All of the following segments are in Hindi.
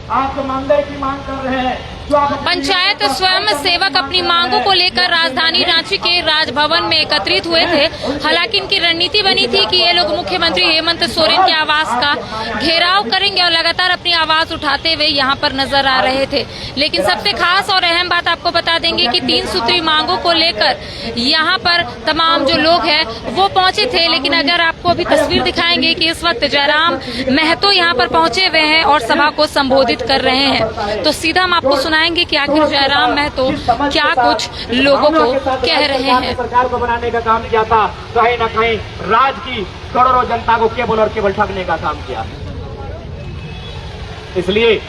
आप जो मानदेय की मांग कर रहे हैं, पंचायत स्वयं सेवक अपनी मांगों को लेकर राजधानी रांची के राजभवन में एकत्रित हुए थे। हालांकि इनकी रणनीति बनी थी कि ये लोग मुख्यमंत्री हेमंत सोरेन के आवास का घेराव करेंगे और लगातार अपनी आवाज उठाते हुए यहाँ पर नजर आ रहे थे। लेकिन सबसे खास और अहम बात आपको बता देंगे कि 3 सूत्री मांगों को लेकर यहाँ पर तमाम जो लोग हैं वो पहुंचे थे। लेकिन अगर आपको अभी तस्वीर दिखाएंगे कि इस वक्त जयराम महतो यहाँ पर पहुंचे हुए हैं और सभा को संबोधित कर रहे हैं, तो सीधा हम आपको सुनाएंगे कि आखिर जयराम महतो क्या कुछ लोगों को कह रहे हैं। सरकार को बनाने का काम किया था, कहीं न कहीं राज की करोड़ों जनता को केवल और केवल ठगने का काम किया। इसलिए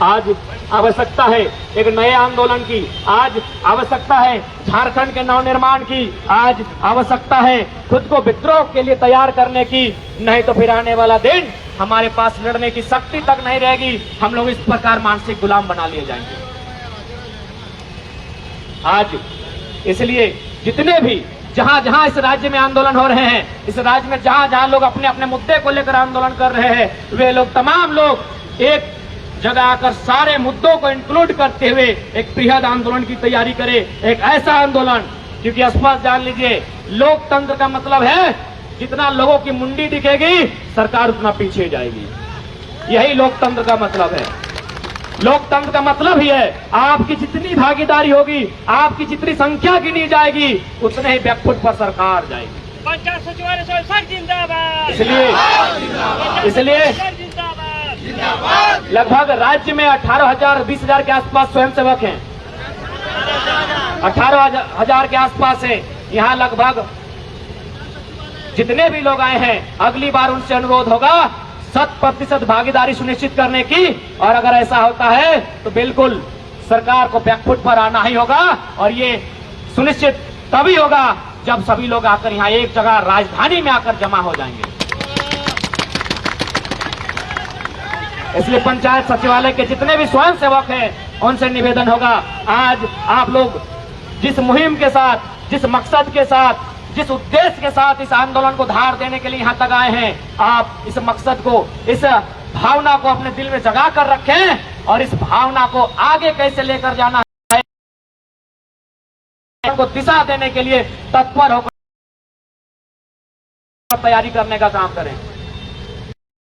आज आवश्यकता है एक नए आंदोलन की, आज आवश्यकता है झारखंड के नवनिर्माण की, आज आवश्यकता है खुद को विद्रोह के लिए तैयार करने की। नहीं तो फिर आने वाला दिन हमारे पास लड़ने की शक्ति तक नहीं रहेगी, हम लोग इस प्रकार मानसिक गुलाम बना लिए जाएंगे। आज इसलिए जितने भी जहां जहां इस राज्य में आंदोलन हो रहे हैं, इस राज्य में जहां जहां लोग अपने अपने मुद्दे को लेकर आंदोलन कर रहे हैं, वे लोग तमाम लोग एक जगह आकर सारे मुद्दों को इंक्लूड करते हुए एक बृहद आंदोलन की तैयारी करें। एक ऐसा आंदोलन, क्योंकि स्पष्ट जान लीजिए, लोकतंत्र का मतलब है जितना लोगों की मुंडी दिखेगी सरकार उतना पीछे जाएगी। यही लोकतंत्र का मतलब है। लोकतंत्र का मतलब ही है आपकी जितनी भागीदारी होगी, आपकी जितनी संख्या गिनी जाएगी, उतने ही बैकफुट पर सरकार जाएगी। पंचायत सचिवालय जिंदाबाद। इसलिए लगभग राज्य में 18,000 20,000 के आसपास स्वयंसेवक हैं। 18,000 के आसपास है। यहाँ लगभग जितने भी लोग आए हैं, अगली बार उनसे अनुरोध होगा 100% भागीदारी सुनिश्चित करने की। और अगर ऐसा होता है तो बिल्कुल सरकार को बैकफुट पर आना ही होगा। और ये सुनिश्चित तभी होगा जब सभी लोग आकर यहाँ एक जगह राजधानी में आकर जमा हो जाएंगे। इसलिए पंचायत सचिवालय के जितने भी स्वयं सेवक हैं उनसे निवेदन होगा, आज आप लोग जिस मुहिम के साथ, जिस मकसद के साथ, जिस उद्देश्य के साथ इस आंदोलन को धार देने के लिए यहाँ तक आए हैं, आप इस मकसद को, इस भावना को अपने दिल में जगा कर रखें और इस भावना को आगे कैसे लेकर जाना है को दिशा देने के लिए तत्पर होकर तैयारी करने का काम करें।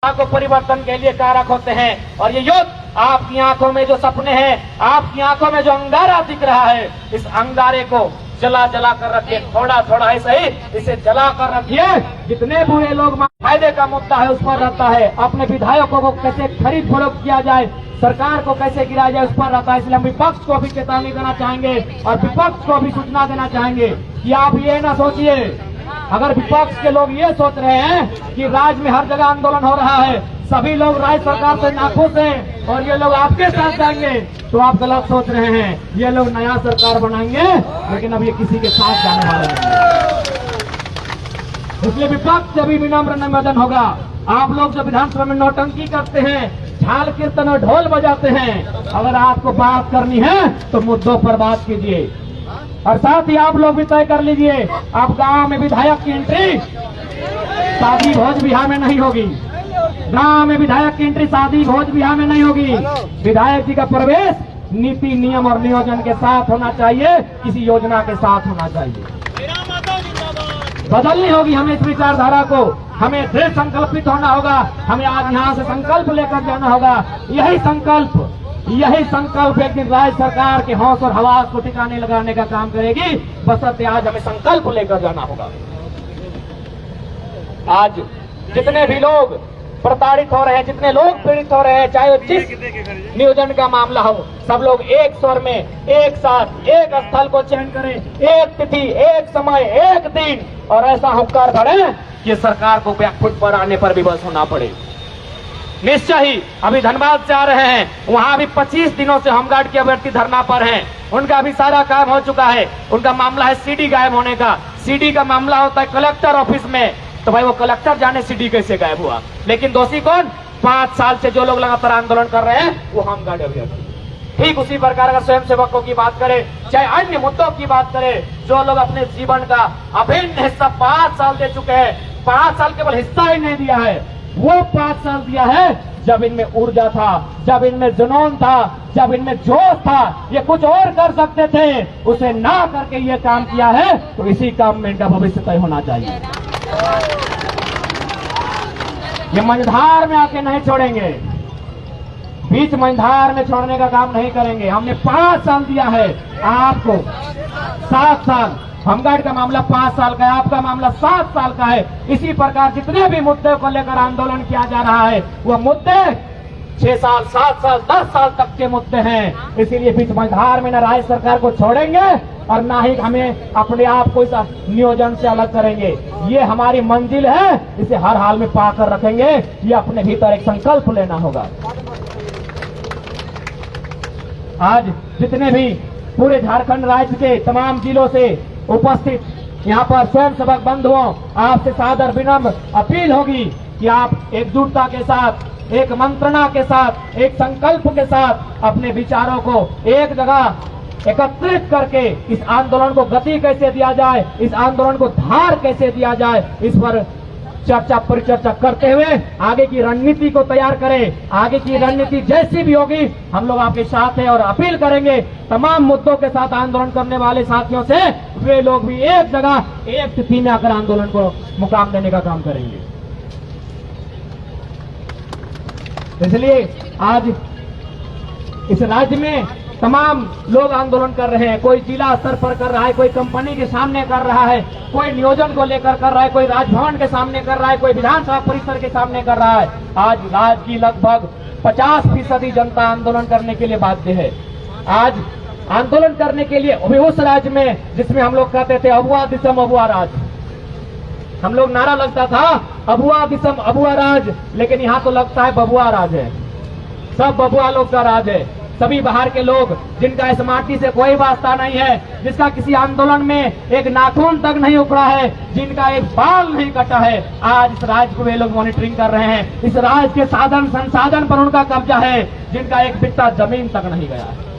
को परिवर्तन के लिए कारक होते हैं और ये युद्ध आपकी आंखों में जो सपने हैं, आपकी आंखों में जो अंगारा दिख रहा है, इस अंगारे को जला जला कर रखिए। थोड़ा थोड़ा है सही, इसे जला कर रखिए। जितने बुरे लोग फायदे का मुद्दा है उस पर रहता है, अपने विधायकों को कैसे खरीद फरोख्त किया जाए, सरकार को कैसे गिराया जाए उस पर रहता है। इसलिए हम विपक्ष को भी चेतावनी देना चाहेंगे और विपक्ष को भी सूचना देना चाहेंगे कि आप ये ना सोचिए, अगर विपक्ष के लोग ये सोच रहे हैं कि राज्य में हर जगह आंदोलन हो रहा है, सभी लोग राज्य सरकार से नाखुश हैं और ये लोग आपके साथ जाएंगे, तो आप गलत सोच रहे हैं। ये लोग नया सरकार बनाएंगे लेकिन अब ये किसी के साथ जाने वाले नहीं। इसलिए विपक्ष से भी विनम्र निवेदन होगा, आप लोग जो विधानसभा में नौटंकी करते हैं, झाल कीर्तन और ढोल बजाते हैं, अगर आपको बात करनी है तो मुद्दों पर बात कीजिए। और साथ ही आप लोग भी तय कर लीजिए, आप गांव में विधायक की एंट्री शादी भोज बिहार में नहीं होगी। गांव में विधायक की एंट्री शादी भोज बिहार में नहीं होगी। विधायक जी का प्रवेश नीति, नियम और नियोजन के साथ होना चाहिए, किसी योजना के साथ होना चाहिए। बदलनी होगी हमें इस विचारधारा को, हमें दृढ़ संकल्पित होना होगा। हमें आज यहाँ से संकल्प लेकर जाना होगा। यही संकल्प एक दिन राज्य सरकार के हौस और हवास को ठिकाने लगाने का काम करेगी। बशर्ते आज हमें संकल्प लेकर जाना होगा। आज जितने भी लोग प्रताड़ित हो रहे हैं, जितने लोग पीड़ित हो रहे हैं, चाहे जिस नियोजन का मामला हो, सब लोग एक स्वर में, एक साथ, एक स्थल को चयन करें, एक तिथि, एक समय, एक दिन, और ऐसा हुंकार भरें कि सरकार को बैकफुट पर आने पर विवश होना पड़े। निश्चय ही अभी धनबाद से आ रहे हैं, वहां भी 25 दिनों से होमगार्ड के अभ्यर्थी धरना पर हैं। उनका भी सारा काम हो चुका है। उनका मामला है सीडी गायब होने का। सीडी का मामला होता है कलेक्टर ऑफिस में, तो भाई वो कलेक्टर जाने सीडी कैसे गायब हुआ। लेकिन दोषी कौन? 5 साल से जो लोग लगातार आंदोलन कर रहे हैं वो होमगार्ड अभ्यर्थी। ठीक उसी प्रकार अगर स्वयं सेवकों की बात करें, चाहे अन्य मुद्दों की बात करें, जो लोग अपने जीवन का अभिन्न हिस्सा 5 साल दे चुके हैं, 5 साल केवल हिस्सा ही नहीं दिया है, वो 5 साल दिया है जब इनमें ऊर्जा था, जब इनमें जुनून था, जब इनमें जोश था, ये कुछ और कर सकते थे, उसे ना करके ये काम किया है, तो इसी काम में इनका भविष्य तय होना चाहिए। ये मंझधार में आके नहीं छोड़ेंगे, बीच मंझधार में छोड़ने का काम नहीं करेंगे। हमने 5 साल दिया है आपको, 7 साल। होमगार्ड का मामला 5 साल का है, आपका मामला 7 साल का है। इसी प्रकार जितने भी मुद्दे को लेकर आंदोलन किया जा रहा है, वह मुद्दे 6 साल, 7 साल, 10 साल तक के मुद्दे हैं। इसीलिए बीच मंझधार में न राज्य सरकार को छोड़ेंगे और ना ही हमें अपने आप को इस नियोजन से अलग करेंगे। ये हमारी मंजिल है, इसे हर हाल में पाकर रखेंगे। ये अपने भीतर एक संकल्प लेना होगा। आज जितने भी पूरे झारखंड राज्य के तमाम जिलों से उपस्थित यहाँ पर स्वयंसेवक बंधुओं, आपसे सादर विनम्र अपील होगी कि आप एकजुटता के साथ, एक मंत्रणा के साथ, एक संकल्प के साथ अपने विचारों को एक जगह एकत्रित करके इस आंदोलन को गति कैसे दिया जाए, इस आंदोलन को धार कैसे दिया जाए, इस पर चर्चा परिचर्चा करते हुए आगे की रणनीति को तैयार करें। आगे की रणनीति जैसी भी होगी, हम लोग आपके साथ हैं और अपील करेंगे तमाम मुद्दों के साथ आंदोलन करने वाले साथियों से, वे लोग भी एक जगह, एक स्थिति में आकर आंदोलन को मुकाम देने का काम करेंगे। इसलिए आज इस राज्य में तमाम लोग आंदोलन कर रहे हैं। कोई जिला स्तर पर कर रहा है, कोई कंपनी के सामने कर रहा है, कोई नियोजन को लेकर कर रहा है, कोई राजभवन के सामने कर रहा है, कोई विधानसभा परिसर के सामने कर रहा है। आज राज्य की लगभग 50% जनता आंदोलन करने के लिए बाध्य है। आज आंदोलन करने के लिए अभी उस राज्य में जिसमें हम लोग कहते थे अबुआ दिसम अबुआ राज, हम लोग नारा लगता था अबुआ दिसम अबुआ राज, लेकिन यहाँ तो लगता है बबुआ राज है। सब बबुआ लोग का राज है। सभी बाहर के लोग जिनका इस माटी से कोई वास्ता नहीं है, जिसका किसी आंदोलन में एक नाखून तक नहीं उखड़ा है, जिनका एक बाल नहीं कटा है, आज इस राज्य को वे लोग मॉनिटरिंग कर रहे हैं। इस राज्य के साधन संसाधन पर उनका कब्जा है, जिनका एक बित्ता जमीन तक नहीं गया है।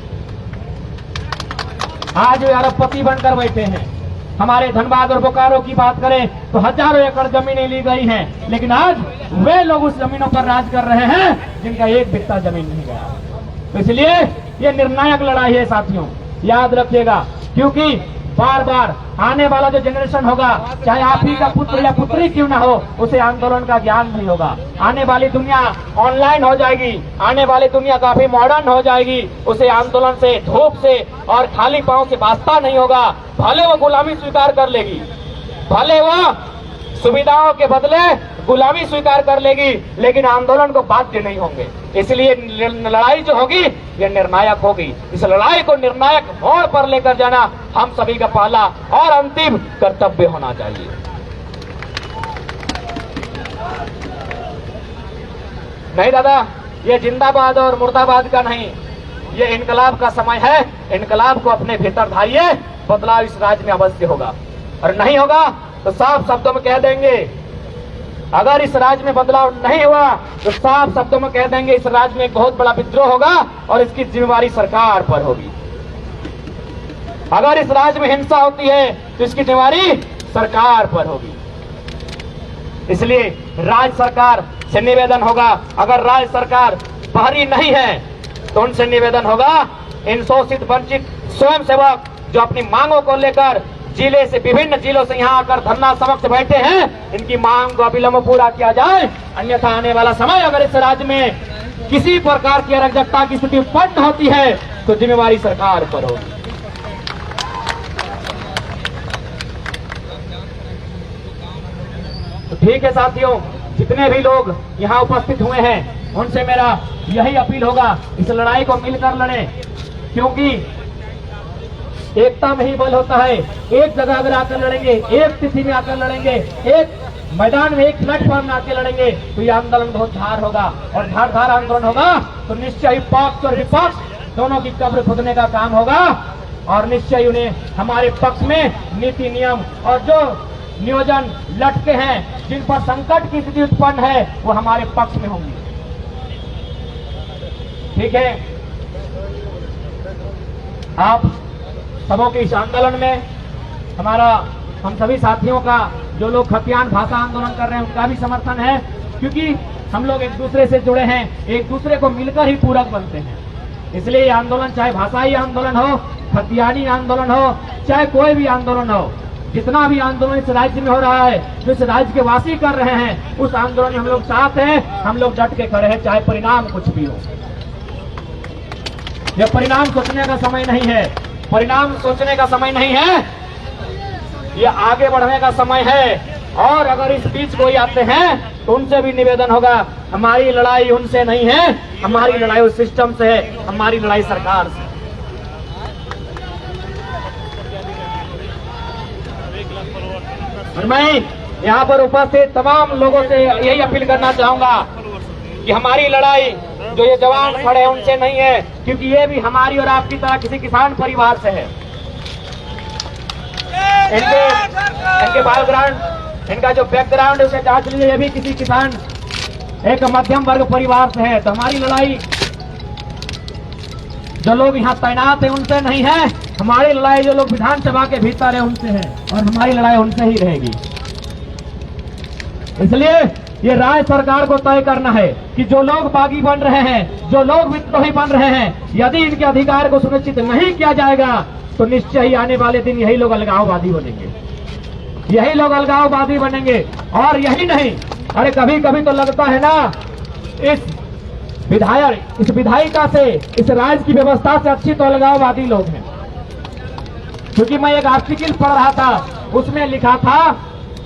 आज वे अरबपति बनकर बैठे हैं। हमारे धनबाद और बोकारो की बात करें तो हजारों एकड़ जमीनें ली गई हैं, लेकिन आज वे लोग उस जमीनों पर राज कर रहे हैं जिनका एक बित्ता जमीन नहीं गया। तो इसलिए ये निर्णायक लड़ाई है साथियों, याद रखिएगा। क्योंकि बार बार आने वाला जो जनरेशन होगा, चाहे आप ही का पुत्र या पुत्री क्यों ना हो, उसे आंदोलन का ज्ञान नहीं होगा। आने वाली दुनिया ऑनलाइन हो जाएगी, आने वाली दुनिया काफी मॉडर्न हो जाएगी, उसे आंदोलन से, धूप से और खाली पांव से वास्ता नहीं होगा। भले वो गुलामी स्वीकार कर लेगी, भले वो सुविधाओं के बदले गुलामी स्वीकार कर लेगी, लेकिन आंदोलन को बाध्य नहीं होंगे। इसलिए लड़ाई जो होगी ये निर्णायक होगी। इस लड़ाई को निर्णायक मोड़ पर लेकर जाना हम सभी का पहला और अंतिम कर्तव्य होना चाहिए। नहीं दादा, ये जिंदाबाद और मुर्दाबाद का नहीं, ये इनकलाब का समय है। इनकलाब को अपने भीतर धारिए, बदलाव इस राज्य में अवश्य होगा। और नहीं होगा तो साफ शब्दों में कह देंगे, अगर इस राज्य में बदलाव नहीं हुआ तो साफ शब्दों में कह देंगे इस राज्य में एक बहुत बड़ा विद्रोह होगा और इसकी जिम्मेवारी सरकार पर होगी। अगर इस राज्य में हिंसा होती है तो इसकी जिम्मेवारी सरकार पर होगी। इसलिए राज्य सरकार से निवेदन होगा, अगर राज्य सरकार बाहरी नहीं है तो उनसे निवेदन होगा, इन शोषित वंचित स्वयंसेवक जो अपनी मांगों को लेकर जिले से, विभिन्न जिलों से यहाँ आकर धरना समक्ष बैठे हैं, इनकी मांग को अविलंब पूरा किया जाए। अन्यथा आने वाला समय अगर इस राज्य में किसी प्रकार की अराजकता की स्थिति उत्पन्न होती है तो जिम्मेवारी सरकार पर होगी। तो ठीक है साथियों, जितने भी लोग यहाँ उपस्थित हुए हैं उनसे मेरा यही अपील होगा, इस लड़ाई को मिलकर लड़ें, क्योंकि एकता में ही बल होता है। एक जगह अगर आकर लड़ेंगे, एक स्थिति में आकर लड़ेंगे, एक मैदान में, एक प्लेटफॉर्म में आकर लड़ेंगे तो ये आंदोलन बहुत धार होगा। और धार आंदोलन होगा तो निश्चय पक्ष और विपक्ष दोनों की कब्र खुदने का काम होगा और निश्चय उन्हें हमारे पक्ष में नीति नियम और जो नियोजन लटके हैं, जिन पर संकट की स्थिति उत्पन्न है, वो हमारे पक्ष में होंगी। ठीक है, आप सबों के इस आंदोलन में हम सभी साथियों का, जो लोग खतियान भाषा आंदोलन कर रहे हैं, उनका भी समर्थन है, क्योंकि हम लोग एक दूसरे से जुड़े हैं, एक दूसरे को मिलकर ही पूरक बनते हैं। इसलिए ये आंदोलन चाहे भाषाई आंदोलन हो, खतियानी आंदोलन हो, चाहे कोई भी आंदोलन हो, जितना भी आंदोलन इस राज्य में हो रहा है, जो इस राज्य के वासी कर रहे हैं, उस आंदोलन में हम लोग साथ हैं, हम लोग डट के खड़े हैं, चाहे परिणाम कुछ भी हो। यह परिणाम सोचने का समय नहीं है, परिणाम सोचने का समय नहीं है, ये आगे बढ़ने का समय है। और अगर इस बीच कोई आते हैं तो उनसे भी निवेदन होगा, हमारी लड़ाई उनसे नहीं है, हमारी लड़ाई उस सिस्टम से है, हमारी लड़ाई सरकार से। और मैं यहाँ पर उपस्थित तमाम लोगों से यही अपील करना चाहूंगा कि हमारी लड़ाई जो ये जवान खड़े हैं उनसे नहीं है, क्योंकि ये भी हमारी और आपकी तरह किसी किसान परिवार से है। इनके बैकग्राउंड, इनका जो बैकग्राउंड है उसे जांच लीजिए, ये भी किसी किसान एक मध्यम वर्ग परिवार से है। तो हमारी लड़ाई जो लोग यहाँ तैनात है उनसे नहीं है, हमारी लड़ाई जो लोग विधानसभा के भीतर है उनसे है, और हमारी लड़ाई उनसे ही रहेगी। इसलिए ये राज्य सरकार को तय करना है कि जो लोग बागी बन रहे हैं, जो लोग विद्रोही बन रहे हैं, यदि इनके अधिकार को सुनिश्चित नहीं किया जाएगा तो निश्चय ही आने वाले दिन यही लोग अलगाववादी बनेंगे, यही लोग अलगाववादी बनेंगे। और यही नहीं, अरे कभी कभी तो लगता है ना इस विधायक, इस विधायिका से, इस राज्य की व्यवस्था से अच्छी तो अलगाववादी लोग हैं। क्योंकि मैं एक आर्टिकल पढ़ रहा था, उसमें लिखा था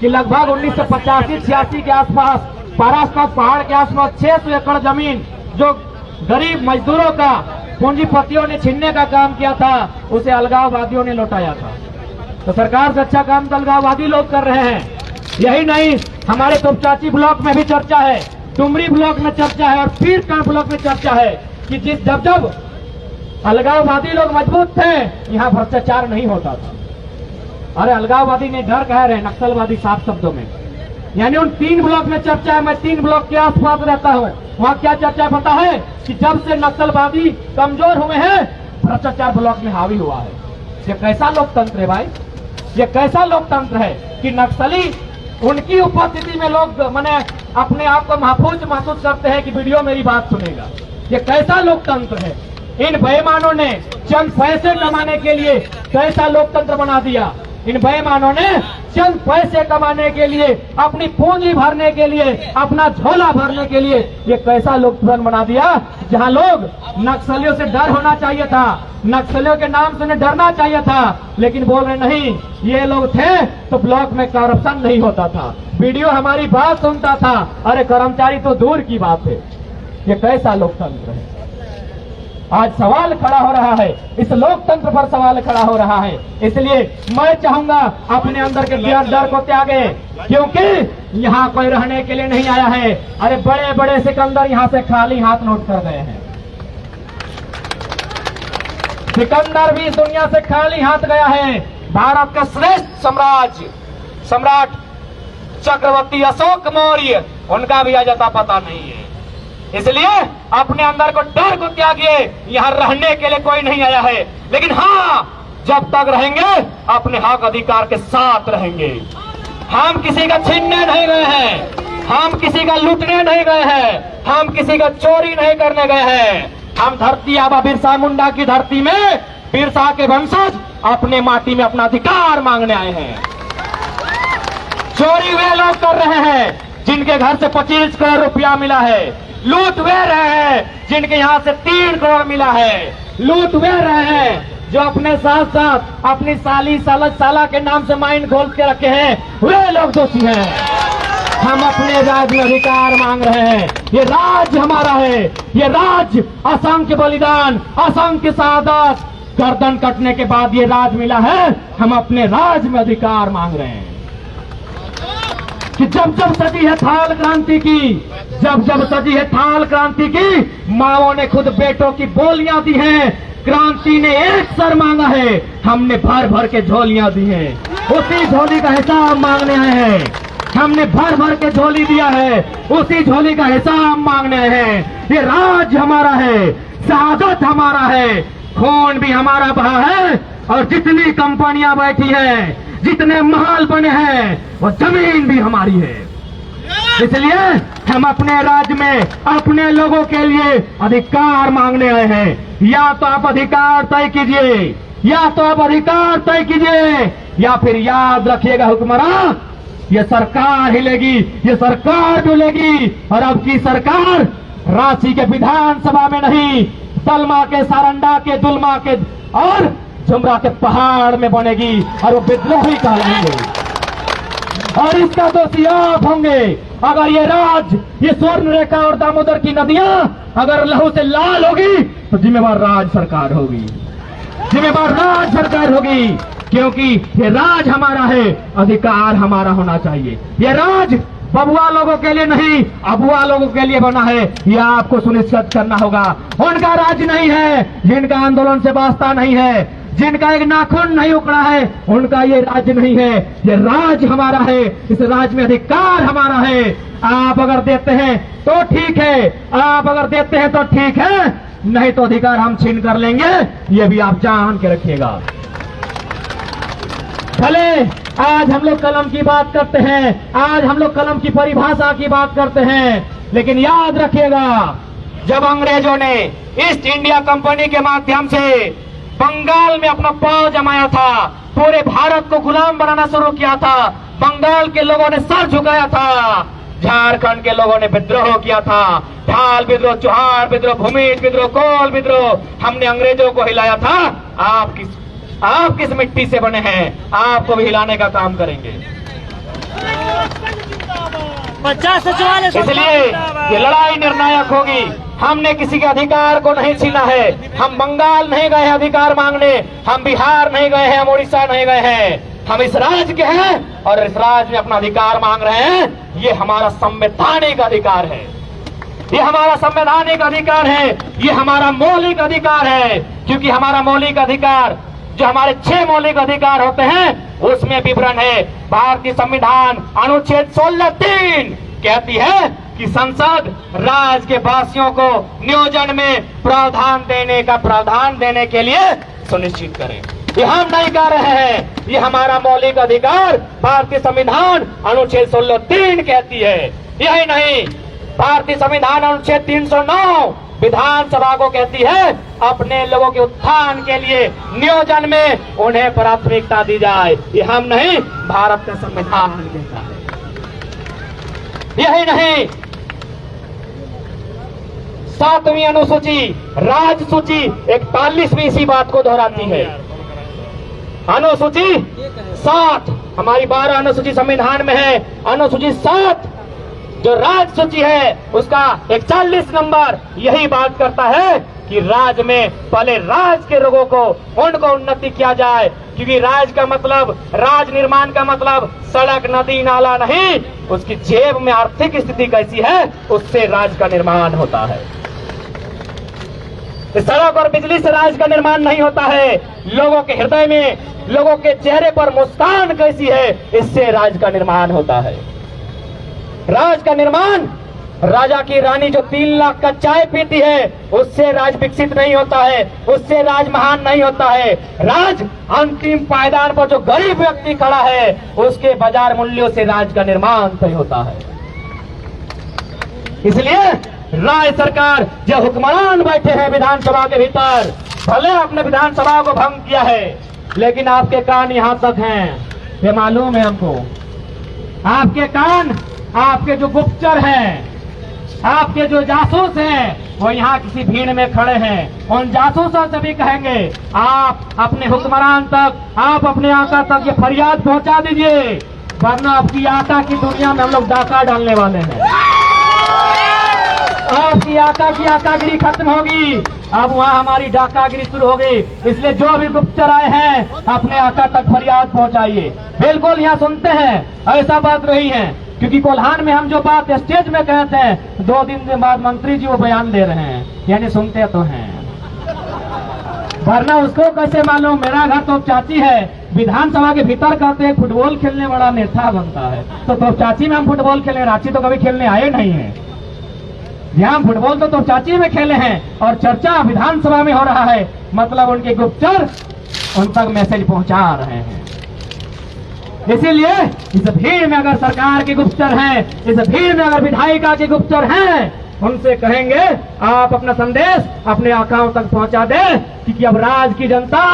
कि लगभग 1985-86 के आसपास पारासनाथ पहाड़ के आसपास 600 एकड़ जमीन जो गरीब मजदूरों का पूंजीपतियों ने छीनने का काम किया था, उसे अलगाववादियों ने लौटाया था। तो सरकार से अच्छा काम तो अलगाववादी लोग कर रहे हैं। यही नहीं, हमारे तोपचाची ब्लॉक में भी चर्चा है, डुमरी ब्लॉक में चर्चा है, और पीरकां ब्लॉक में चर्चा है कि जब अलगाववादी लोग मजबूत थे, यहाँ भ्रष्टाचार नहीं होता था। अरे अलगाववादी ने डर कह रहे हैं, नक्सलवादी साफ शब्दों में। यानी उन 3 ब्लॉक में चर्चा है, मैं 3 ब्लॉक के आसपास रहता हूँ, वहाँ क्या चर्चा पता है कि जब से नक्सलवादी कमजोर हुए हैं, भ्रष्टाचार ब्लॉक में हावी हुआ है। ये कैसा लोकतंत्र है भाई, ये कैसा लोकतंत्र है कि नक्सली उनकी उपस्थिति में लोग माने अपने आप को महसूस करते हैं कि वीडियो मेरी बात सुनेगा। ये कैसा लोकतंत्र है। इन बेईमानों ने चंद पैसे कमाने के लिए कैसा लोकतंत्र बना दिया। इन बेईमानों ने चंद पैसे कमाने के लिए, अपनी पूंजी भरने के लिए, अपना झोला भरने के लिए ये कैसा लोकतंत्र बना दिया, जहां लोग नक्सलियों से डर होना चाहिए था, नक्सलियों के नाम से उन्हें डरना चाहिए था, लेकिन बोल रहे नहीं, ये लोग थे तो ब्लॉक में करप्शन नहीं होता था, वीडियो हमारी बात सुनता था। अरे कर्मचारी तो दूर की बात है। ये कैसा लोकतंत्र है। आज सवाल खड़ा हो रहा है, इस लोकतंत्र पर सवाल खड़ा हो रहा है। इसलिए मैं चाहूंगा अपने अंदर के डर को त्यागे, क्योंकि यहाँ कोई रहने के लिए नहीं आया है। अरे बड़े बड़े सिकंदर यहाँ से खाली हाथ लौट कर गए हैं। सिकंदर भी इस दुनिया से खाली हाथ गया है। भारत का श्रेष्ठ सम्राट चक्रवर्ती अशोक मौर्य, उनका भी आज अता पता नहीं है। इसलिए अपने अंदर को डर को त्यागिए, यहाँ रहने के लिए कोई नहीं आया है। लेकिन हाँ, जब तक रहेंगे अपने हक अधिकार के साथ रहेंगे। हम किसी का छीनने नहीं गए हैं, हम किसी का लूटने नहीं गए हैं, हम किसी का चोरी नहीं करने गए हैं। हम धरती आबा बिरसा मुंडा की धरती में बिरसा के वंशज अपने माटी में अपना अधिकार मांगने आए हैं। चोरी वे लोग कर रहे हैं जिनके घर से 25 करोड़ रुपया मिला है। लूट वे रहे हैं जिनके यहाँ से 3 करोड़ मिला है। लूट वे रहे हैं जो अपने साथ साथ अपनी साला के नाम से माइन खोल के रखे हैं, वे लोग दोषी हैं। हम अपने राज्य में अधिकार मांग रहे हैं। ये राज्य हमारा है, ये राज्य असंख्य बलिदान, असंख्य शहादत, गर्दन कटने के बाद ये राज मिला है। हम अपने राज्य में अधिकार मांग रहे हैं कि जब जब सजी है थाल क्रांति की, जब जब सजी है थाल क्रांति की, माओं ने खुद बेटों की बोलियां दी हैं। क्रांति ने एक सर मांगा है, हमने भर भर के झोलियां दी हैं। उसी झोली का हिसाब मांगने आए हैं। हमने भर भर के झोली दिया है, उसी झोली का हिसाब मांगने आए हैं। ये राज हमारा है, शहादत हमारा है, खून भी हमारा बहा है, और जितनी कंपनियां बैठी हैं, जितने महल बने हैं, वो जमीन भी हमारी है। इसलिए हम अपने राज्य में अपने लोगों के लिए अधिकार मांगने आए हैं। या तो आप अधिकार तय कीजिए, या तो आप अधिकार तय कीजिए, या फिर याद रखिएगा हुक्मरान, ये सरकार हिलेगी, ये सरकार डुलेगी। और अब की सरकार रांची के विधानसभा में नहीं, तलमा के, सारंडा के, दुलमा के और जुमरा के पहाड़ में बनेगी और वो विद्रोही कहलाएंगे और इसका दोषी आप होंगे। अगर ये ये स्वर्ण रेखा और दामोदर की नदियां अगर लहू से लाल होगी तो जिम्मेवार राज्य सरकार होगी, जिम्मेवार राज्य सरकार होगी, क्योंकि ये राज हमारा है, अधिकार हमारा होना चाहिए। ये राज बबुआ लोगों के लिए नहीं, अबुआ लोगों के लिए बना है, यह आपको सुनिश्चित करना होगा। उनका राज नहीं है जिनका आंदोलन से वास्ता नहीं है, जिनका एक नाखून नहीं उखड़ा है, उनका ये राज्य नहीं है, ये राज हमारा है, इस राज में अधिकार हमारा है। आप अगर देते हैं तो ठीक है, आप अगर देते हैं तो ठीक है, नहीं तो अधिकार हम छीन कर लेंगे, ये भी आप जान के रखिएगा। भले आज हम लोग कलम की बात करते हैं, आज हम लोग कलम की परिभाषा की बात करते हैं, लेकिन याद रखिएगा जब अंग्रेजों ने ईस्ट इंडिया कंपनी के माध्यम से बंगाल में अपना पांव जमाया था, पूरे भारत को गुलाम बनाना शुरू किया था, बंगाल के लोगों ने सर झुकाया था, झारखंड के लोगों ने विद्रोह किया था, ढाल विद्रोह, चौहान विद्रोह, भूमिज विद्रोह, कोल विद्रोह, हमने अंग्रेजों को हिलाया था। आप किस मिट्टी से बने हैं, आपको भी हिलाने का काम करेंगे। 50 सचिवालय, इसलिए ये लड़ाई निर्णायक होगी। हमने किसी के अधिकार को नहीं छीना है, हम बंगाल नहीं गए हैं अधिकार मांगने, हम बिहार नहीं गए हैं, हम उड़ीसा नहीं गए हैं, हम इस राज्य के हैं और इस राज्य में अपना अधिकार मांग रहे हैं। ये हमारा संवैधानिक अधिकार है, ये हमारा संवैधानिक अधिकार है, ये हमारा मौलिक अधिकार है, क्योंकि हमारा मौलिक अधिकार जो हमारे 6 मौलिक अधिकार होते हैं उसमें विवरण है। भारतीय संविधान अनुच्छेद 16(3) कहती है कि संसद राज्य के वासियों को नियोजन में प्रावधान देने के लिए सुनिश्चित करे। ये हम नहीं कर रहे हैं, ये हमारा मौलिक अधिकार भारतीय संविधान अनुच्छेद 16(3) कहती है। यही नहीं, भारतीय संविधान अनुच्छेद 309 विधानसभा को कहती है अपने लोगों के उत्थान के लिए नियोजन में उन्हें प्राथमिकता दी जाए। ये हम नहीं, भारत का संविधान कहता है। यही नहीं, 7वीं अनुसूची राज्य सूची 41वीं इसी बात को दोहराती है। अनुसूची 7 हमारी 12 अनुसूची संविधान में है, अनुसूची 7 जो राज्य सूची है उसका 41 नंबर यही बात करता है कि राज्य में पहले राज्य के लोगों को उनको उन्नति किया जाए, क्योंकि राज्य का मतलब, राज निर्माण का मतलब सड़क, नदी, नाला नहीं, उसकी जेब में आर्थिक स्थिति कैसी है उससे राज्य का निर्माण होता है। सड़क और बिजली से राज्य का निर्माण नहीं होता है, लोगों के हृदय में, लोगों के चेहरे पर मुस्कान कैसी है इससे राज्य का निर्माण होता है। राज्य का निर्माण, राजा की रानी जो 3 लाख का चाय पीती है उससे राज विकसित नहीं होता है, उससे राज महान नहीं होता है। राज अंतिम पायदान पर जो गरीब व्यक्ति खड़ा है उसके बाजार मूल्यों से राज्य का निर्माण तय होता है। इसलिए राज्य सरकार जो हुक्मरान बैठे हैं विधानसभा के भीतर, भले आपने विधानसभा को भंग किया है लेकिन आपके कान यहां तक हैं, ये मालूम है हमको। आपके कान, आपके जो गुप्तचर हैं, आपके जो जासूस हैं वो यहाँ किसी भीड़ में खड़े हैं, उन जासूसों से भी कहेंगे आप अपने हुक्मरान तक, आप अपने आका तक ये फरियाद पहुंचा दीजिए, वरना आपकी आका की दुनिया में हम लोग डाका डालने वाले हैं। आपकी आका की आकागिरी खत्म होगी, अब वहाँ हमारी डाकागिरी शुरू होगी। इसलिए जो भी गुप्तचर आए हैं अपने आका तक फरियाद पहुंचाइए। बिल्कुल यहाँ सुनते हैं, ऐसा बात रही है, क्योंकि कोल्हान में हम जो बात स्टेज में कहते हैं 2 दिन के बाद मंत्री जी वो बयान दे रहे हैं, यानी सुनते तो हैं, वरना उसको कैसे मालूम। मेरा घर तो चाची है, विधानसभा के भीतर कहते हैं फुटबॉल खेलने वाला नेता बनता है, तो चाची में हम फुटबॉल खेले, रांची तो कभी खेलने आए नहीं है। यहाँ फुटबॉल तो चाची में खेले हैं और चर्चा विधानसभा में हो रहा है, मतलब उनके गुप्तचर उन तक मैसेज पहुंचा रहे हैं। इसीलिए इस भीड़ में अगर सरकार के गुप्तचर हैं, इस भीड़ में अगर विधायिका के गुप्तचर हैं, उनसे कहेंगे आप अपना संदेश अपने आकाओं तक पहुंचा दें, क्योंकि अब राज की जनता,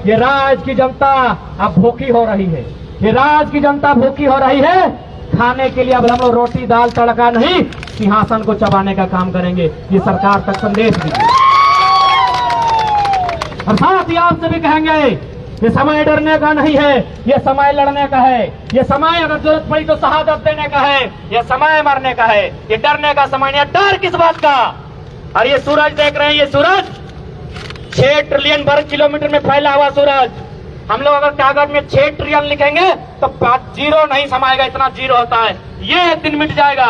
ये राज की जनता अब भूखी हो रही है। ये राज की जनता भूखी हो रही है। खाने के लिए अब हम लोग रोटी दाल तड़का नहीं, सिंहासन को चबाने का काम करेंगे। ये सरकार तक संदेश दीजिए। और साथ ही आपसे भी कहेंगे, ये समय डरने का नहीं है, ये समय लड़ने का है। ये समय अगर जरूरत पड़ी तो शहादत देने का है। ये समय मरने का है, ये डरने का समय नहीं है। डर किस बात का? और ये सूरज देख रहे हैं, ये सूरज 6 ट्रिलियन वर्ग किलोमीटर में फैला हुआ सूरज। हम लोग अगर कागज में 6 ट्रिलियन लिखेंगे तो 5 जीरो नहीं समाएगा, इतना जीरो होता है। ये एक दिन मिट जाएगा।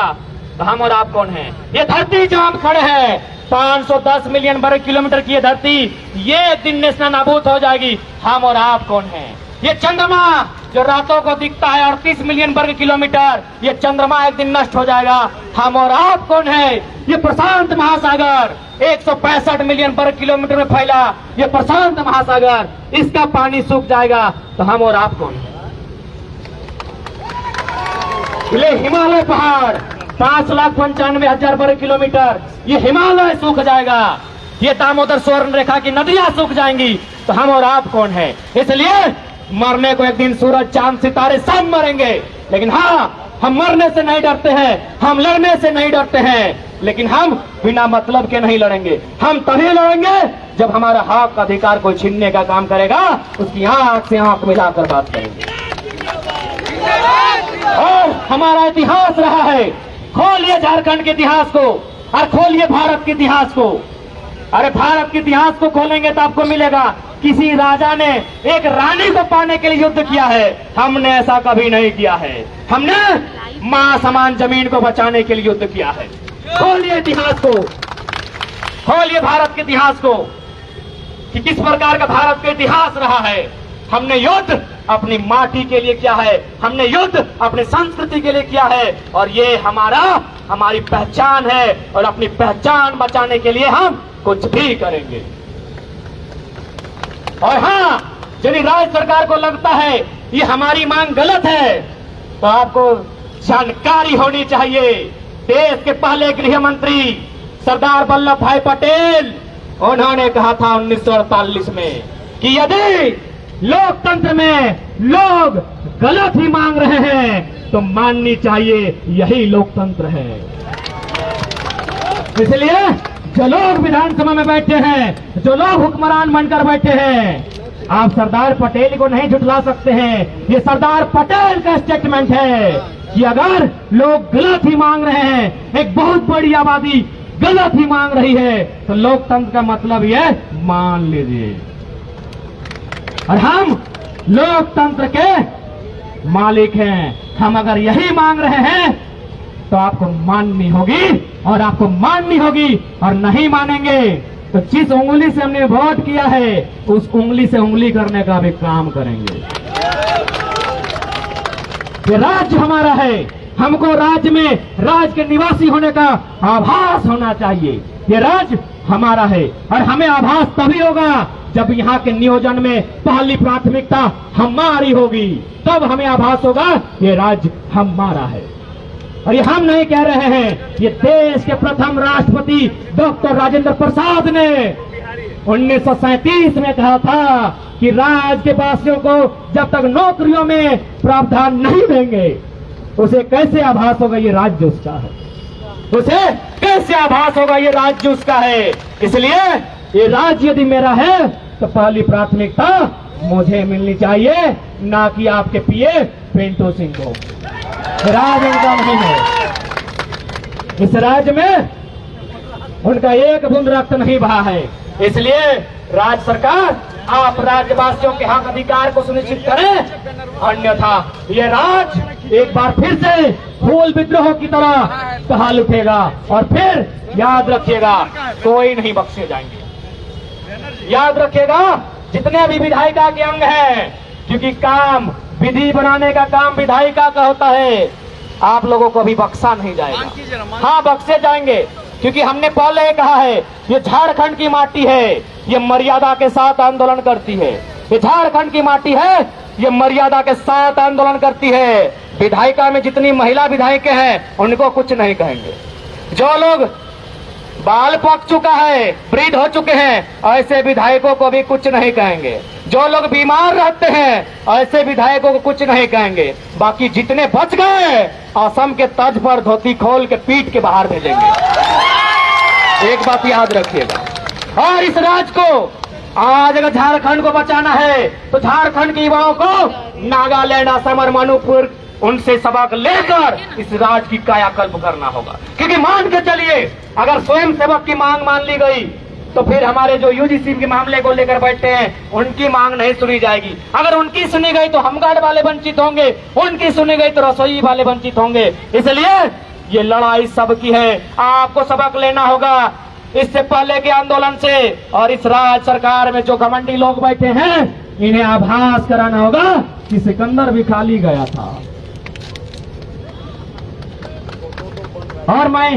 तो हम और आप कौन हैं? ये धरती जो हम खड़े हैं, 510 मिलियन वर्ग किलोमीटर की ये धरती, ये दिन नेस्ता नाबूद हो जाएगी। हम और आप कौन हैं? ये चंद्रमा जो रातों को दिखता है 38 मिलियन वर्ग किलोमीटर, ये चंद्रमा एक दिन नष्ट हो जाएगा। हम और आप कौन है? ये प्रशांत महासागर 165 मिलियन वर्ग किलोमीटर में फैला ये प्रशांत महासागर, इसका पानी सूख जाएगा तो हम और आप कौन है? ये हिमालय पहाड़ 5,95,000 वर्ग किलोमीटर, ये हिमालय सूख जाएगा। ये दामोदर स्वर्ण रेखा की नदियां सूख जाएंगी तो हम और आप कौन है? इसलिए मरने को एक दिन सूरज चांद सितारे सब मरेंगे, लेकिन हाँ, हम मरने से नहीं डरते हैं, हम लड़ने से नहीं डरते हैं, लेकिन हम बिना मतलब के नहीं लड़ेंगे। हम तभी लड़ेंगे जब हमारा हक अधिकार कोई छीनने का काम करेगा, उसकी आंख से आंख मिलाकर बात करेंगे। और हमारा इतिहास रहा है, खोलिए झारखंड के इतिहास को और खोलिए भारत के इतिहास को। अरे भारत के इतिहास को खोलेंगे तो आपको मिलेगा किसी राजा ने एक रानी को पाने के लिए युद्ध किया है। हमने ऐसा कभी नहीं किया है। हमने मां समान जमीन को बचाने के लिए युद्ध किया है। खोलिए इतिहास को, खोलिए भारत के इतिहास को कि किस प्रकार का भारत का इतिहास रहा है। हमने युद्ध अपनी माटी के लिए किया है, हमने युद्ध अपनी संस्कृति के लिए किया है, और ये हमारी पहचान है। और अपनी पहचान बचाने के लिए हम कुछ भी करेंगे। और हाँ, यदि राज्य सरकार को लगता है ये हमारी मांग गलत है, तो आपको जानकारी होनी चाहिए। देश के पहले गृह मंत्री सरदार वल्लभ भाई पटेल, उन्होंने कहा था 1948 में कि यदि लोकतंत्र में लोग गलत ही मांग रहे हैं तो माननी चाहिए यही लोकतंत्र है। इसलिए जो लोग विधानसभा में बैठे हैं, जो लोग हुक्मरान बनकर बैठे हैं, आप सरदार पटेल को नहीं झुठला सकते हैं। ये सरदार पटेल का स्टेटमेंट है कि अगर लोग गलत ही मांग रहे हैं, एक बहुत बड़ी आबादी गलत ही मांग रही है, तो लोकतंत्र का मतलब ये मान लीजिए। और हम लोकतंत्र के मालिक हैं। हम अगर यही मांग रहे हैं तो आपको माननी होगी, और आपको माननी होगी। और नहीं मानेंगे तो जिस उंगली से हमने वोट किया है उस उंगली से उंगली करने का भी काम करेंगे। ये राज्य हमारा है, हमको राज्य में राज्य के निवासी होने का आभास होना चाहिए। ये राज्य हमारा है, और हमें आभास तभी होगा जब यहाँ के नियोजन में पहली प्राथमिकता हमारी होगी, तब हमें आभास होगा ये राज्य हमारा है। और ये हम नहीं कह रहे हैं, ये देश के प्रथम राष्ट्रपति डॉक्टर राजेंद्र प्रसाद ने 1937 में कहा था कि राज्य के वासियों को जब तक नौकरियों में प्रावधान नहीं देंगे, उसे कैसे आभास होगा ये राज्य उसका है। उसे कैसे आभास होगा ये राज्य उसका है। इसलिए ये राज्य यदि मेरा है तो पहली प्राथमिकता मुझे मिलनी चाहिए, ना कि आपके पीए पिंटू सिंह को। राज्य उनका नहीं है। इस राज्य में उनका एक बूंद रक्त नहीं बहा है। इसलिए राज्य सरकार आप राज्यवासियों के हक अधिकार को सुनिश्चित करें, अन्यथा ये राज्य एक बार फिर से फूल विद्रोह की तरह बहाल उठेगा। और फिर याद रखिएगा, कोई नहीं बख्शे जाएंगे। याद रखिएगा, जितने भी विधायिका के अंग हैं, क्योंकि काम विधि बनाने का काम विधायिका का होता है, आप लोगों को भी बख्शा नहीं जाएगा। हाँ, बख्शे जाएंगे, क्योंकि हमने पहले कहा है ये झारखंड की माटी है, ये मर्यादा के साथ आंदोलन करती है। ये झारखंड की माटी है, ये मर्यादा के साथ आंदोलन करती है। विधायिका में जितनी महिला विधायिका हैं उनको कुछ नहीं कहेंगे। जो लोग बाल पक चुका है, वृद्ध हो चुके हैं, ऐसे विधायकों को भी कुछ नहीं कहेंगे। जो लोग बीमार रहते हैं ऐसे विधायकों को कुछ नहीं कहेंगे। बाकी जितने बच गए असम के तर्ज पर धोती खोल के पीट के बाहर भेजेंगे। एक बात याद रखिएगा। और इस राज्य को आज अगर झारखंड को बचाना है तो झारखंड के युवाओं को नागालैंड, असम और मणिपुर उनसे सबक लेकर इस राज्य की कायाकल्प करना होगा। क्योंकि मान के चलिए अगर स्वयं सेवक की मांग मान ली गई तो फिर हमारे जो यूजीसी के मामले को लेकर बैठे हैं उनकी मांग नहीं सुनी जाएगी। अगर उनकी सुनी गई तो होमगार्ड वाले वंचित होंगे, उनकी सुनी गई तो रसोई वाले वंचित होंगे। इसलिए ये लड़ाई सबकी है, आपको सबक लेना होगा इससे पहले के आंदोलन से। और इस राज्य सरकार में जो घमंडी लोग बैठे हैं इन्हें आभास कराना होगा कि सिकंदर भी खाली गया था। और मैं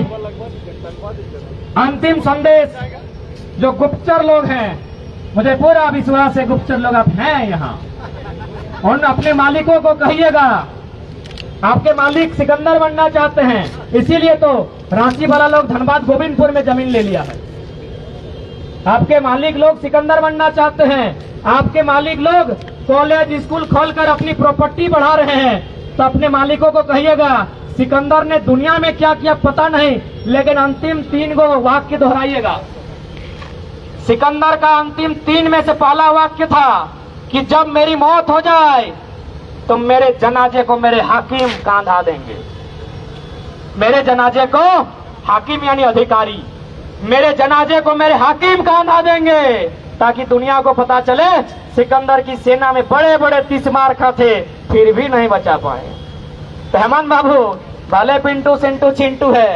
अंतिम संदेश, जो गुप्तचर लोग हैं, मुझे पूरा विश्वास है गुप्तचर लोग आप हैं यहाँ, उन अपने मालिकों को कहिएगा, आपके मालिक सिकंदर बनना चाहते हैं, इसीलिए तो रांची वाला लोग धनबाद गोविंदपुर में जमीन ले लिया है। आपके मालिक लोग सिकंदर बनना चाहते हैं, आपके मालिक लोग कॉलेज स्कूल खोलकर अपनी प्रॉपर्टी बढ़ा रहे हैं, तो अपने मालिकों को कहिएगा सिकंदर ने दुनिया में क्या किया पता नहीं, लेकिन अंतिम 3 गो वाक्य दोहराइएगा। सिकंदर का अंतिम 3 में से पहला वाक्य था कि जब मेरी मौत हो जाए तो मेरे जनाजे को मेरे हाकिम कांधा देंगे। मेरे जनाजे को हाकिम यानी अधिकारी, मेरे जनाजे को मेरे हाकिम कांधा देंगे ताकि दुनिया को पता चले सिकंदर की सेना में बड़े बड़े 30 मार्का थे फिर भी नहीं बचा पाए। तो हेमंत बाबू भले पिंटू सिंटू चिंटू है,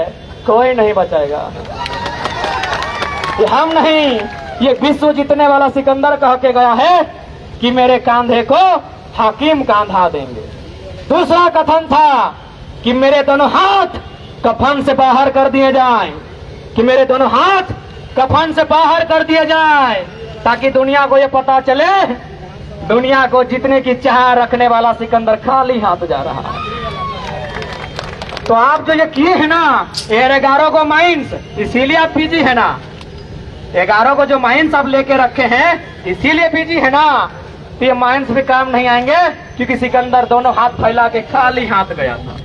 कोई नहीं बचाएगा। ये हम नहीं, ये विश्व जीतने वाला सिकंदर कह के गया है कि मेरे कांधे को हाकिम कांधा देंगे। दूसरा कथन था कि मेरे दोनों हाथ कफन से बाहर कर दिए जाएं, कि मेरे दोनों हाथ कफन से बाहर कर दिए जाएं ताकि दुनिया को ये पता चले दुनिया को जीतने की चाह रखने वाला सिकंदर खाली हाथ जा रहा है। तो आप जो ये किए हैं ना, 11 को माइंस, इसीलिए आप पीजी है ना। 11 को जो माइंस आप लेके रखे हैं इसीलिए पीजी है ना। तो ये माइंस भी काम नहीं आएंगे क्योंकि सिकंदर दोनों हाथ फैला के खाली हाथ गया था।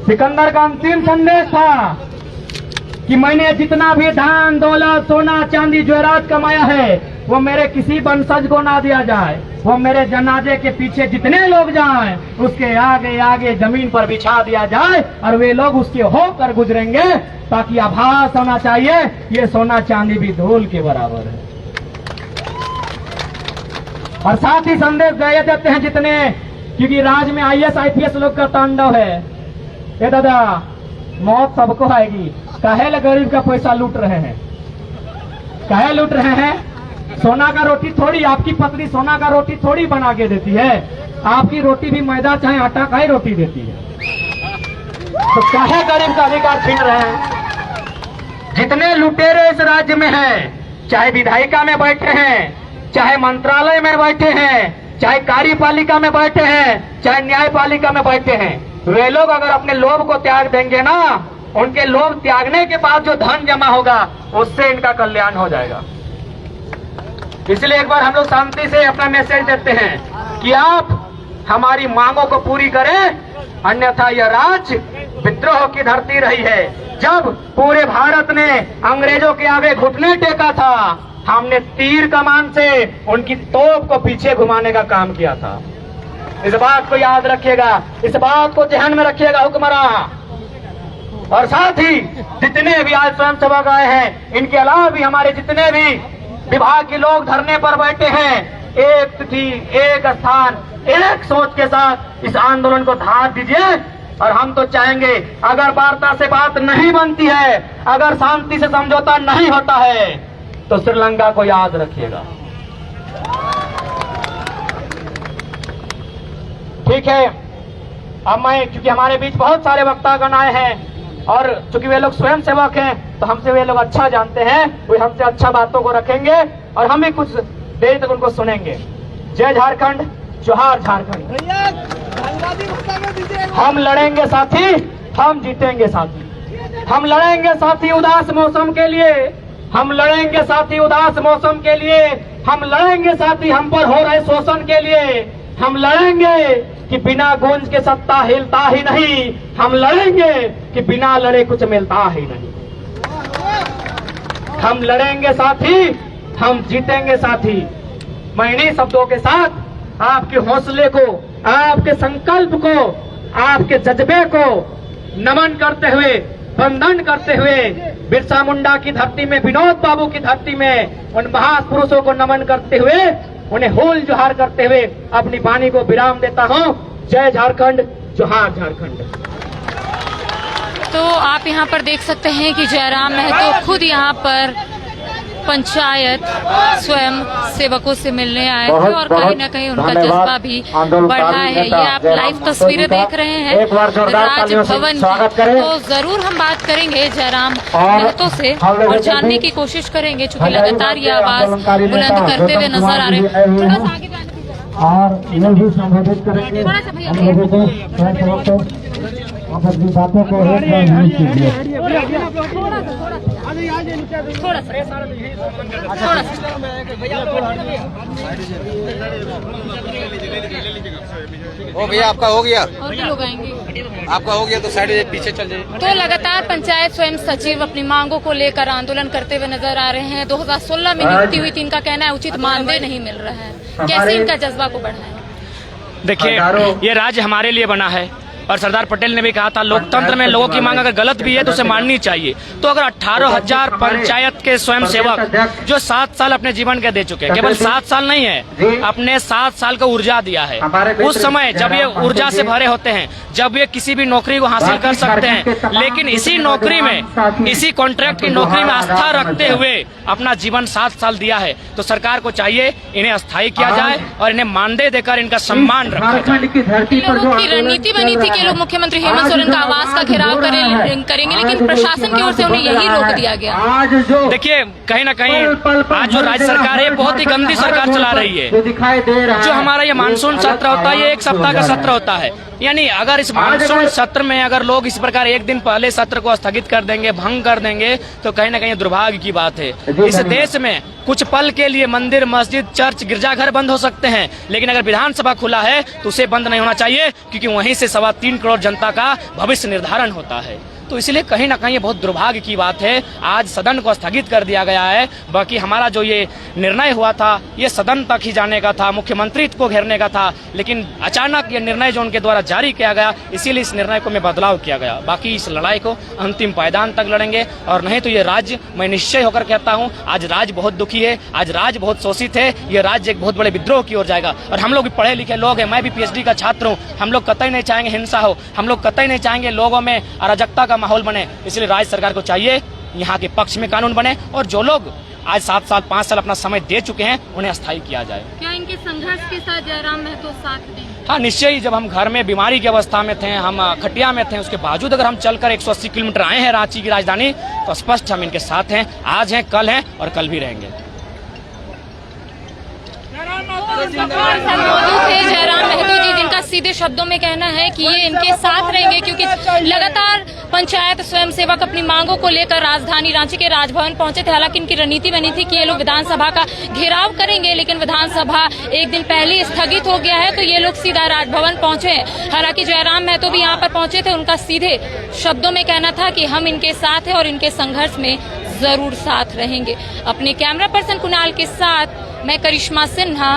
सिकंदर का अंतिम संदेश था कि मैंने जितना भी धन दौलत सोना चांदी जवाहरात कमाया है वो मेरे किसी वंशज को ना दिया जाए, वो मेरे जनाजे के पीछे जितने लोग जाएं उसके आगे आगे जमीन पर बिछा दिया जाए और वे लोग उसके होकर गुजरेंगे ताकि आभास होना चाहिए ये सोना चांदी भी धूल के बराबर है। और साथ ही संदेश दिए देते हैं जितने, क्योंकि राज्य में IAS IPS लोग का तांडव है। ये दादा मौत सबको आएगी, काहे गरीब का पैसा लूट रहे हैं, काहे लूट रहे हैं। सोना का रोटी थोड़ी, आपकी पत्नी सोना का रोटी थोड़ी बना के देती है, आपकी रोटी भी मैदा चाहे आटा का ही रोटी देती है। तो काहे गरीब का अधिकार छीन रहे हैं। जितने लुटेरे इस राज्य में हैं, चाहे विधायिका में बैठे हैं, चाहे मंत्रालय में बैठे हैं, चाहे कार्यपालिका में बैठे हैं, चाहे न्यायपालिका में बैठे हैं, वे लोग अगर अपने लोभ को त्याग देंगे ना, उनके लोभ त्यागने के बाद जो धन जमा होगा उससे इनका कल्याण हो जाएगा। इसलिए एक बार हम लोग शांति से अपना मैसेज देते हैं कि आप हमारी मांगों को पूरी करें, अन्यथा यह राज्य विद्रोह की धरती रही है। जब पूरे भारत ने अंग्रेजों के आगे घुटने टेका था, हमने तीर कमान से उनकी तोप को पीछे घुमाने का काम किया था। इस बात को याद रखिएगा, इस बात को ध्यान में रखिएगा हुक्मरान। और साथ ही जितने भी आज स्वयं सेवक आए हैं, इनके अलावा भी हमारे जितने भी विभाग के लोग धरने पर बैठे हैं, एक तिथि, एक स्थान, एक सोच के साथ इस आंदोलन को धार दीजिए। और हम तो चाहेंगे अगर वार्ता से बात नहीं बनती है, अगर शांति से समझौता नहीं होता है, तो श्रीलंका को याद रखिएगा। ठीक है, अब मैं, क्योंकि हमारे बीच बहुत सारे वक्तागण आए हैं और चूंकि वे लोग स्वयं सेवक हैं तो हमसे वे लोग अच्छा जानते हैं, वे हमसे अच्छा बातों को रखेंगे और हम भी कुछ देर तक उनको सुनेंगे। जय झारखंड, जोहार झारखंड। हम लड़ेंगे साथी, हम जीतेंगे साथी। हम लड़ेंगे साथी उदास मौसम के लिए, हम लड़ेंगे साथी उदास मौसम के लिए, हम लड़ेंगे साथी हम पर हो रहे शोषण के लिए, हम लड़ेंगे कि बिना गूंज के सत्ता हिलता ही नहीं, हम लड़ेंगे कि बिना लड़े कुछ मिलता ही नहीं। हम लड़ेंगे साथी, हम जीतेंगे साथी। मैं इन्हीं शब्दों के साथ आपके हौसले को, आपके संकल्प को, आपके जज्बे को नमन करते हुए, वंदन करते हुए, बिरसा मुंडा की धरती में, विनोद बाबू की धरती में उन महापुरुषों को नमन करते हुए, उन्हें होल जोहार करते हुए अपनी वाणी को विराम देता हूं। जय झारखंड, जोहार झारखंड। तो आप यहाँ पर देख सकते हैं कि जयराम महतो खुद यहाँ पर पंचायत स्वयं सेवकों से मिलने आए थे और कहीं न कहीं उनका जज्बा भी बढ़ा है। ये आप लाइव तस्वीरें देख रहे हैं राजभवन की। तो जरूर हम बात करेंगे जयराम महतो से और जानने की कोशिश करेंगे, चूंकि लगातार ये आवाज बुलंद करते हुए नजर आ रहे हैं। थोड़ा सा आगे और ये भी संबोधित करेंगे हम लोगों को और अपनी बातों को एक बार नहीं कीजिए। हो गया आपका, हो गया और भी लोग आएंगे, आपका हो गया तो साइड पीछे चल जाइए। तो लगातार पंचायत स्वयं सचिव अपनी मांगों को लेकर आंदोलन करते हुए नजर आ रहे हैं। 2016 में नियुक्ति हुई थी, इनका कहना है उचित मानदेय नहीं मिल रहा है। कैसे इनका जज्बा को बढ़ाएं? देखिए, ये राज्य हमारे लिए बना है और सरदार पटेल ने भी कहा था लोकतंत्र में लोगों की मांग अगर गलत भी है तो उसे माननी चाहिए। तो अगर 18,000 पंचायत के स्वयं सेवक जो 7 साल अपने जीवन के दे चुके हैं, केवल 7 साल नहीं है, अपने 7 साल को ऊर्जा दिया है। उस समय जब ये ऊर्जा से भरे होते हैं, जब ये किसी भी नौकरी को हासिल कर सकते हैं, लेकिन इसी नौकरी में, इसी कॉन्ट्रैक्ट की नौकरी में आस्था रखते हुए अपना जीवन 7 साल दिया है, तो सरकार को चाहिए इन्हें अस्थायी किया जाए और इन्हें मानदेय देकर इनका सम्मान रखा जाए। लोगों की रणनीति बनी थी कि लोग मुख्यमंत्री हेमंत सोरेन का आवास का घेराव करेंगे, लेकिन प्रशासन की ओर से उन्हें यही रोक दिया गया। देखिए, कहीं ना कहीं आज जो राज्य सरकार है बहुत ही गंदी सरकार चला रही है। जो हमारा ये मानसून सत्र होता है, ये 1 सप्ताह का सत्र होता है। यानी अगर इस मानसून सत्र में अगर लोग इस प्रकार एक दिन पहले सत्र को स्थगित कर देंगे, भंग कर देंगे, तो कहीं ना कहीं दुर्भाग्य की बात है। इस देश में कुछ पल के लिए मंदिर, मस्जिद, चर्च, गिरजाघर बंद हो सकते हैं, लेकिन अगर विधानसभा खुला है तो उसे बंद नहीं होना चाहिए, क्योंकि वहीं से 3.25 करोड़ जनता का भविष्य निर्धारण होता है। तो इसलिए कहीं ना कहीं ये बहुत दुर्भाग्य की बात है, आज सदन को स्थगित कर दिया गया है। बाकी हमारा जो ये निर्णय हुआ था, ये सदन तक ही जाने का था, मुख्यमंत्री को घेरने का था, लेकिन अचानक ये निर्णय जो उनके द्वारा जारी किया गया, इसीलिए इस निर्णय को में बदलाव किया गया। बाकी इस लड़ाई को अंतिम पायदान तक लड़ेंगे, और नहीं तो ये राज्य, मैं निश्चय होकर कहता हूँ, आज राज्य बहुत दुखी है, आज राज्य बहुत शोषित है। ये राज्य एक बहुत बड़े विद्रोह की ओर जाएगा। और हम लोग भी पढ़े लिखे लोग हैं, मैं भी PhD का छात्र हूँ, हम लोग कतई नहीं चाहेंगे हिंसा हो, हम लोग कतई नहीं चाहेंगे लोगों में अराजकता का माहौल बने। इसलिए राज्य सरकार को चाहिए यहाँ के पक्ष में कानून बने, और जो लोग आज 7 साल 5 साल अपना समय दे चुके हैं उन्हें अस्थायी किया जाए। क्या इनके संघर्ष के साथ जयराम महतो साथ देंगे? हाँ, निश्चय ही। जब हम घर में बीमारी की अवस्था में थे, हम खटिया में थे, उसके बावजूद अगर हम चलकर 180 किलोमीटर आए हैं रांची की राजधानी, तो स्पष्ट हम इनके साथ हैं। आज हैं, कल हैं और कल भी रहेंगे। मौजूद थे जयराम महतो जी, जिनका सीधे शब्दों में कहना है कि ये इनके साथ रहेंगे, क्योंकि लगातार पंचायत स्वयंसेवक अपनी मांगों को लेकर राजधानी रांची के राजभवन पहुंचे थे। हालांकि इनकी रणनीति बनी थी कि ये लोग विधानसभा का घेराव करेंगे, लेकिन विधानसभा एक दिन पहले स्थगित हो गया है, तो ये लोग सीधा राजभवन पहुंचे। हालांकि जयराम महतो भी यहाँ पर पहुंचे थे, उनका सीधे शब्दों में कहना था कि हम इनके साथ हैं और इनके संघर्ष में जरूर साथ रहेंगे। अपने कैमरा पर्सन कुणाल के साथ मैं करिश्मा सिन्हा।